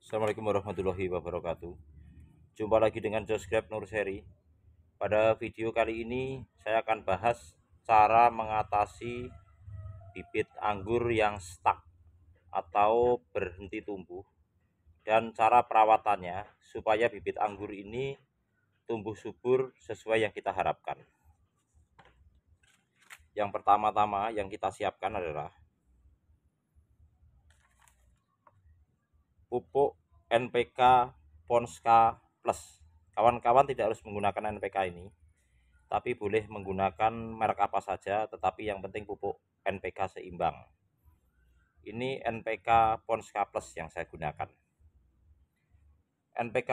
Assalamualaikum warahmatullahi wabarakatuh. Jumpa lagi dengan Josgrab Nur Seri. Pada video kali ini saya akan bahas cara mengatasi bibit anggur yang stuck atau berhenti tumbuh dan cara perawatannya supaya bibit anggur ini tumbuh subur sesuai yang kita harapkan. Yang pertama-tama yang kita siapkan adalah pupuk NPK Ponska Plus. Kawan-kawan tidak harus menggunakan NPK ini, tapi boleh menggunakan merek apa saja, tetapi yang penting pupuk NPK seimbang. Ini NPK Ponska Plus yang saya gunakan. NPK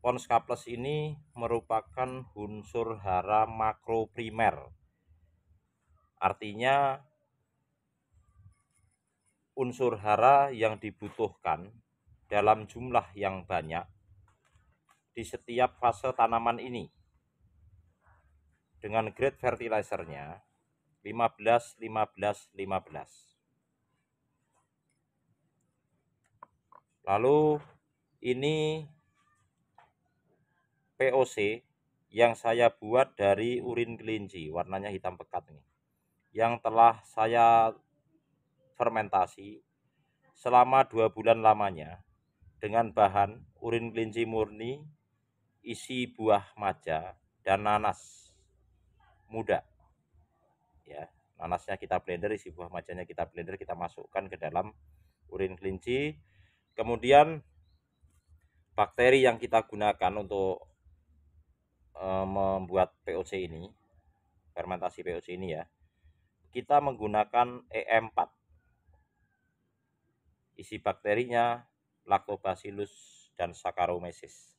Ponska Plus ini merupakan unsur hara makro primer. Artinya unsur hara yang dibutuhkan dalam jumlah yang banyak di setiap fase tanaman ini. Dengan grade fertilizernya 15-15-15. Lalu ini POC yang saya buat dari urin kelinci, warnanya hitam pekat nih, yang telah saya fermentasi selama 2 bulan lamanya dengan bahan urin kelinci murni, isi buah maja dan nanas muda. Ya, nanasnya kita blender, isi buah majanya kita blender, kita masukkan ke dalam urin kelinci. Kemudian bakteri yang kita gunakan untuk membuat POC ini, fermentasi POC ini ya, kita menggunakan EM4. Isi bakterinya Lactobacillus dan Saccharomyces.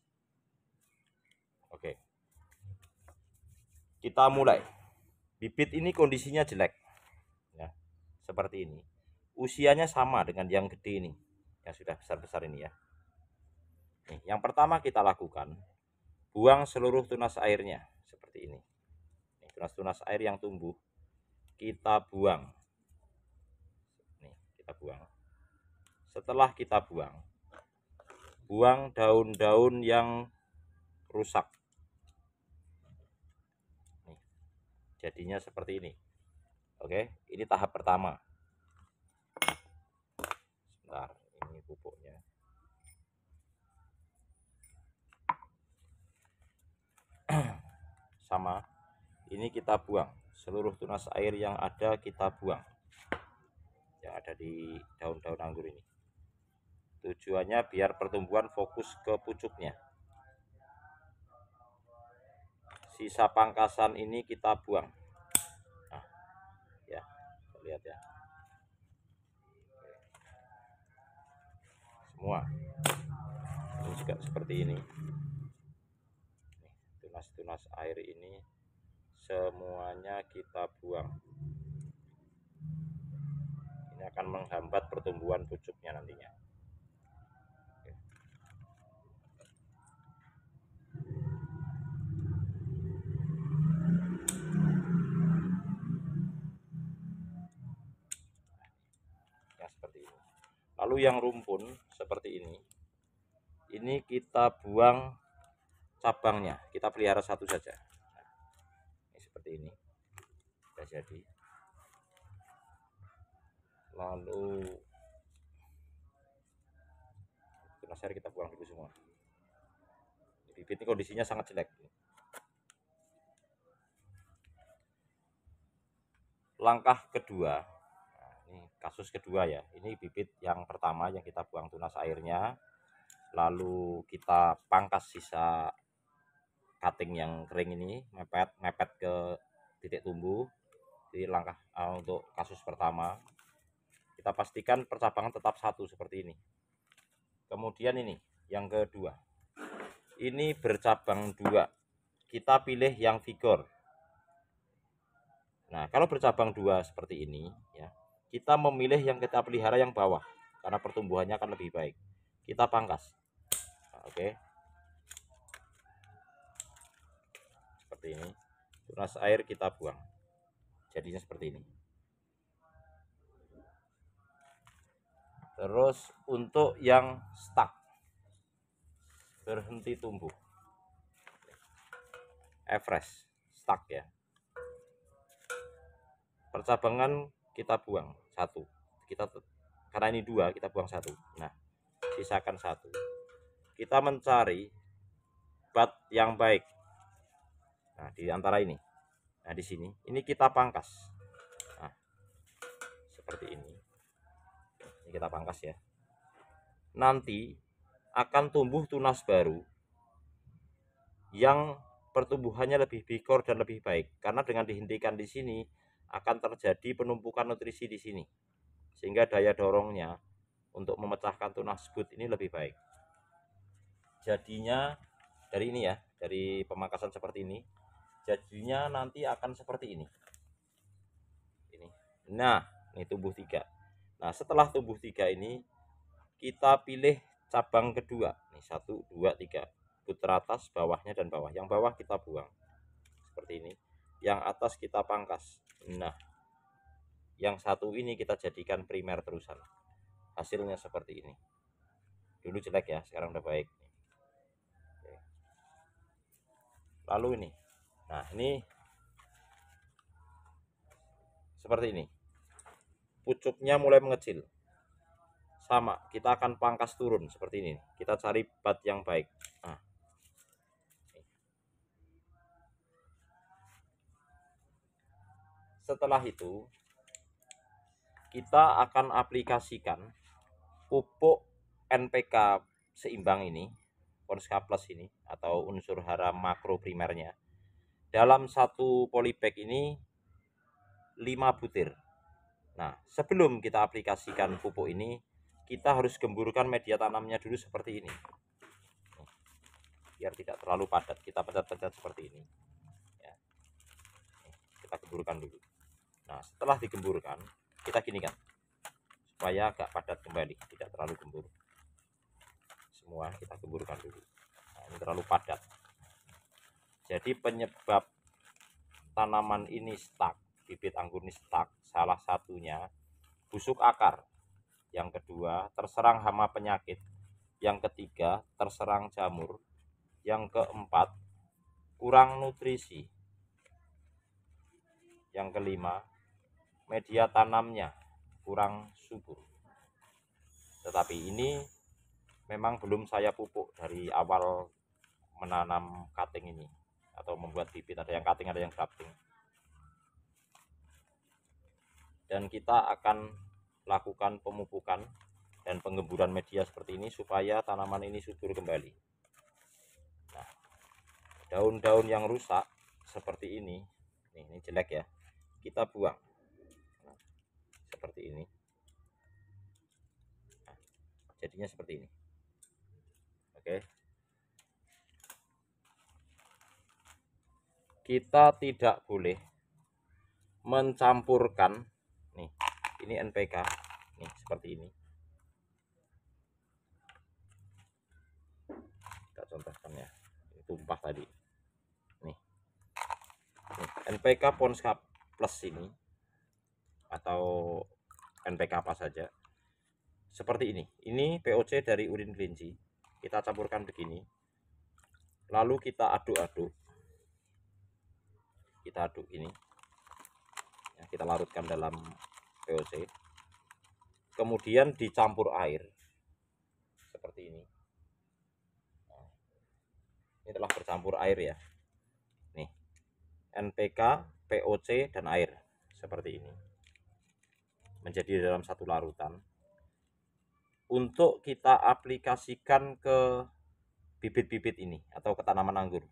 Oke, kita mulai. Bibit ini kondisinya jelek ya, seperti ini. Usianya sama dengan yang gede ini, yang sudah besar-besar ini ya. Nih, yang pertama kita lakukan, buang seluruh tunas airnya seperti ini. Tunas-tunas air yang tumbuh kita buang. Nih, kita buang. Setelah kita buang daun-daun yang rusak. Nih, jadinya seperti ini. Oke, ini tahap pertama. Sebentar, ini pupuknya. Sama, ini kita buang seluruh tunas air yang ada, kita buang yang ada di daun-daun anggur ini. Tujuannya biar pertumbuhan fokus ke pucuknya. Sisa pangkasan ini kita buang. Nah, ya, lihat ya, semua ini juga seperti ini. Tunas-tunas air ini semuanya kita buang. Ini akan menghambat pertumbuhan pucuknya nantinya. Yang seperti ini. Lalu yang rumpun seperti ini kita buang cabangnya, kita pelihara satu saja. Nah, ini seperti ini sudah jadi. Lalu tunas air kita buang dulu semua. Bibit ini kondisinya sangat jelek. Langkah kedua, nah, ini kasus kedua ya. Ini bibit yang pertama yang kita buang tunas airnya, lalu kita pangkas sisa cutting yang kering ini, mepet ke titik tumbuh. Jadi langkah untuk kasus pertama, kita pastikan percabangan tetap satu seperti ini. Kemudian ini yang kedua, ini bercabang dua, kita pilih yang vigor. Nah, kalau bercabang dua seperti ini ya, kita memilih yang kita pelihara yang bawah karena pertumbuhannya akan lebih baik. Kita pangkas. Nah, oke. Seperti ini. Tunas air kita buang. Jadinya seperti ini. Terus untuk yang stuck, berhenti tumbuh, fresh, stuck ya. Percabangan kita buang satu, karena ini 2 kita buang 1. Nah, sisakan 1. Kita mencari bat yang baik. Nah, di antara ini. Nah, di sini ini kita pangkas. Nah, seperti ini. Ini kita pangkas ya. Nanti akan tumbuh tunas baru yang pertumbuhannya lebih bigor dan lebih baik, karena dengan dihentikan di sini akan terjadi penumpukan nutrisi di sini, sehingga daya dorongnya untuk memecahkan tunas bud ini lebih baik. Jadinya dari ini ya, dari pemangkasan seperti ini, jadinya nanti akan seperti ini. Nah, ini tumbuh 3. Nah, setelah tumbuh 3 ini kita pilih cabang kedua. Nih 1, 2, 3. Putar atas, bawahnya dan bawah. Yang bawah kita buang. Seperti ini. Yang atas kita pangkas. Nah, yang satu ini kita jadikan primer terusan. Hasilnya seperti ini. Dulu jelek ya, sekarang udah baik. Lalu ini. Nah, ini seperti ini. Pucuknya mulai mengecil. Sama, kita akan pangkas turun seperti ini. Kita cari bat yang baik. Nah, setelah itu kita akan aplikasikan pupuk NPK seimbang ini, Ponska Plus ini, atau unsur hara makro primernya, dalam 1 polybag ini 5 butir. Nah, sebelum kita aplikasikan pupuk ini, kita harus gemburkan media tanamnya dulu seperti ini, biar tidak terlalu padat. Kita pencet-pencet seperti ini ya. Kita gemburkan dulu. Nah, setelah digemburkan, kita ginikan supaya agak padat kembali, tidak terlalu gembur. Semua kita gemburkan dulu. Nah, ini terlalu padat, jadi penyebab tanaman ini stuck, bibit anggur ini stuck, salah satunya busuk akar, yang kedua terserang hama penyakit, yang ketiga terserang jamur, yang keempat kurang nutrisi, yang kelima media tanamnya kurang subur. Tetapi ini memang belum saya pupuk dari awal menanam cutting ini atau membuat bibit. Ada yang cutting, ada yang grafting. Dan kita akan lakukan pemupukan dan penggemburan media seperti ini supaya tanaman ini subur kembali. Nah, daun-daun yang rusak seperti ini jelek ya, kita buang. Nah, seperti ini. Nah, jadinya seperti ini. Oke. Kita tidak boleh mencampurkan nih, ini NPK nih seperti ini. Kita contohkan ya, ini tumpah tadi nih. NPK Ponska Plus ini atau NPK apa saja seperti ini POC dari urin kelinci, kita campurkan begini, lalu kita aduk-aduk, ini ya, kita larutkan dalam POC, kemudian dicampur air seperti ini. Nah, ini telah bercampur air ya, nih NPK, POC dan air seperti ini, menjadi dalam satu larutan untuk kita aplikasikan ke bibit-bibit ini atau ke tanaman anggur.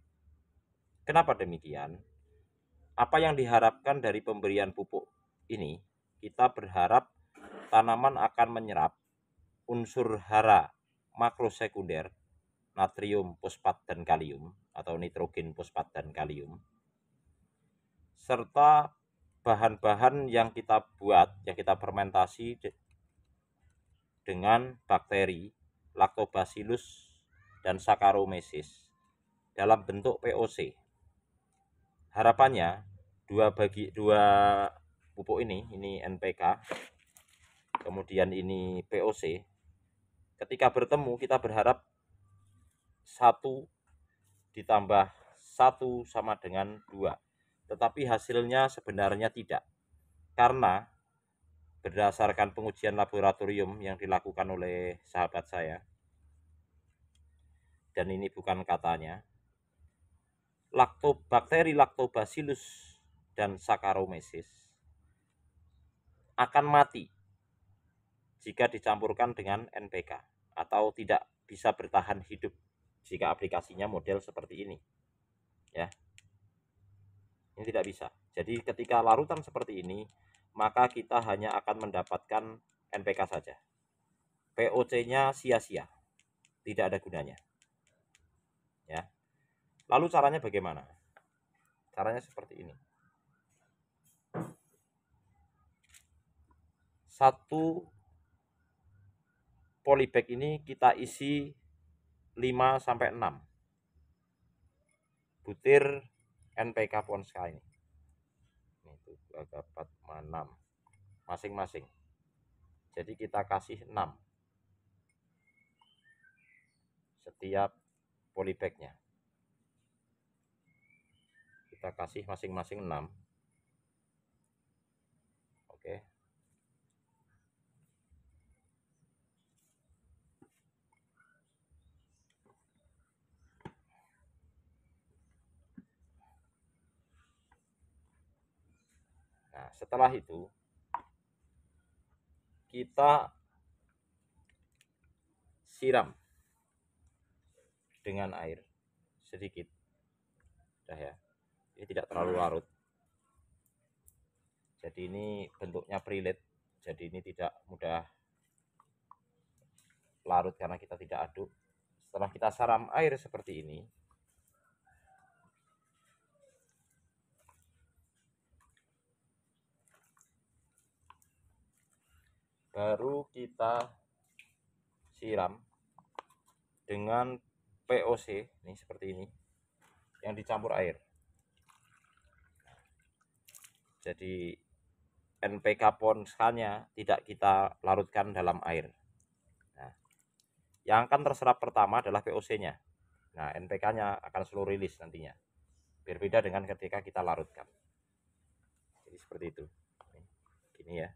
Kenapa demikian? Apa yang diharapkan dari pemberian pupuk ini? Kita berharap tanaman akan menyerap unsur hara makrosekunder, natrium, fosfat dan kalium, atau nitrogen, fosfat dan kalium, serta bahan-bahan yang kita buat, yang kita fermentasi dengan bakteri Lactobacillus dan Saccharomyces dalam bentuk POC. Harapannya dua pupuk ini NPK, kemudian ini POC, ketika bertemu kita berharap 1 ditambah 1 sama dengan 2. Tetapi hasilnya sebenarnya tidak. Karena berdasarkan pengujian laboratorium yang dilakukan oleh sahabat saya, dan ini bukan katanya, bakteri Lactobacillus dan Saccharomyces akan mati jika dicampurkan dengan NPK atau tidak bisa bertahan hidup jika aplikasinya model seperti ini. Ya. Ini tidak bisa. Jadi ketika larutan seperti ini, maka kita hanya akan mendapatkan NPK saja. POC-nya sia-sia, tidak ada gunanya. Ya. Lalu caranya bagaimana? Caranya seperti ini. 1 polybag ini kita isi 5 sampai 6 butir NPK Ponska ini. Ini 2, 4, 6 masing-masing. Jadi kita kasih 6 setiap polybagnya. Kita kasih masing-masing 6. Oke. Nah, setelah itu kita siram dengan air sedikit. Udah ya. Ini tidak terlalu larut. Jadi ini bentuknya prelit. Jadi ini tidak mudah larut karena kita tidak aduk. Setelah kita siram air seperti ini, baru kita siram dengan POC ini seperti ini yang dicampur air. Jadi NPK Ponskanya tidak kita larutkan dalam air. Nah, yang akan terserap pertama adalah POC-nya. Nah, NPK-nya akan slow release nantinya. Berbeda dengan ketika kita larutkan. Jadi seperti itu. Gini ya.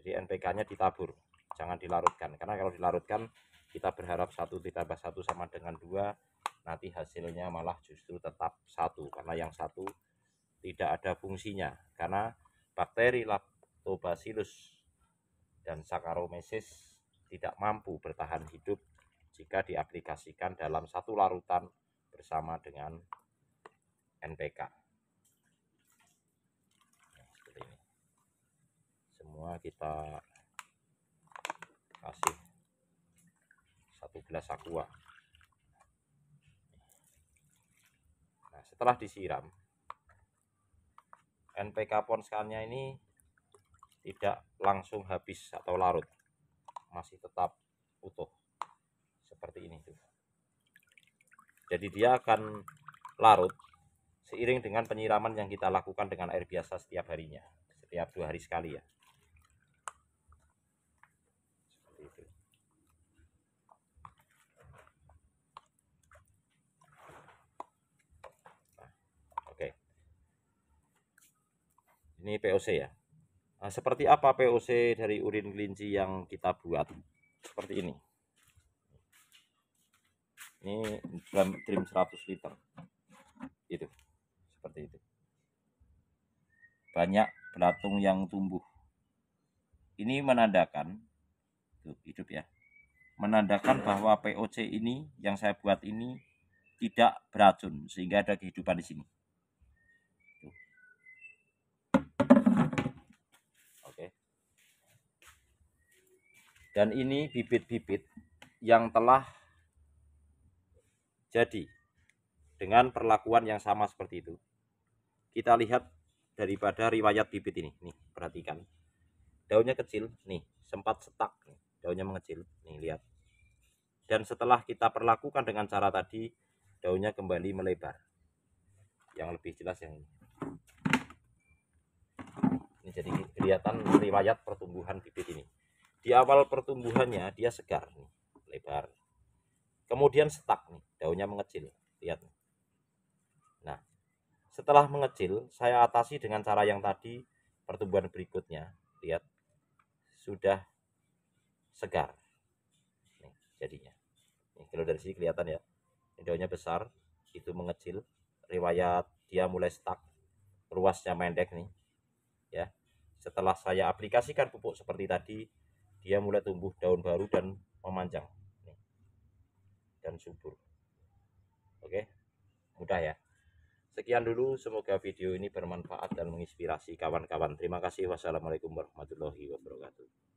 Jadi NPK-nya ditabur, jangan dilarutkan. Karena kalau dilarutkan, kita berharap 1 ditambah 1 sama dengan 2, nanti hasilnya malah justru tetap 1. Karena yang 1 tidak ada fungsinya. Karena bakteri Lactobacillus dan Saccharomyces tidak mampu bertahan hidup jika diaplikasikan dalam 1 larutan bersama dengan NPK. Semua kita kasih 1 gelas aqua. Nah, setelah disiram, NPK Ponskanya ini tidak langsung habis atau larut, masih tetap utuh seperti ini tuh. Jadi dia akan larut seiring dengan penyiraman yang kita lakukan dengan air biasa setiap harinya, setiap 2 hari sekali ya. Ini POC ya. Nah, seperti apa POC dari urin kelinci yang kita buat? Seperti ini. Ini drum 100 liter. Itu. Seperti itu. Banyak belatung yang tumbuh. Ini menandakan, tuh, hidup ya. Menandakan bahwa POC ini yang saya buat ini tidak beracun sehingga ada kehidupan di sini. Dan ini bibit-bibit yang telah jadi dengan perlakuan yang sama seperti itu. Kita lihat daripada riwayat bibit ini. Nih, perhatikan. Daunnya kecil, nih, sempat setak, nih, daunnya mengecil. Nih, lihat. Dan setelah kita perlakukan dengan cara tadi, daunnya kembali melebar. Yang lebih jelas yang ini. Ini jadi kelihatan riwayat pertumbuhan bibit ini. Di awal pertumbuhannya dia segar, nih, lebar. kemudian stuck nih, daunnya mengecil, lihat. Nah, setelah mengecil saya atasi dengan cara yang tadi. Pertumbuhan berikutnya, lihat, sudah segar nih jadinya. Nih, kalau dari sini kelihatan ya, daunnya besar, itu mengecil, riwayat dia mulai stuck, ruasnya pendek nih ya. Setelah saya aplikasikan pupuk seperti tadi, dia mulai tumbuh daun baru dan memanjang nih, dan subur. Oke, mudah ya. Sekian dulu, semoga video ini bermanfaat dan menginspirasi kawan-kawan. Terima kasih. Wassalamualaikum warahmatullahi wabarakatuh.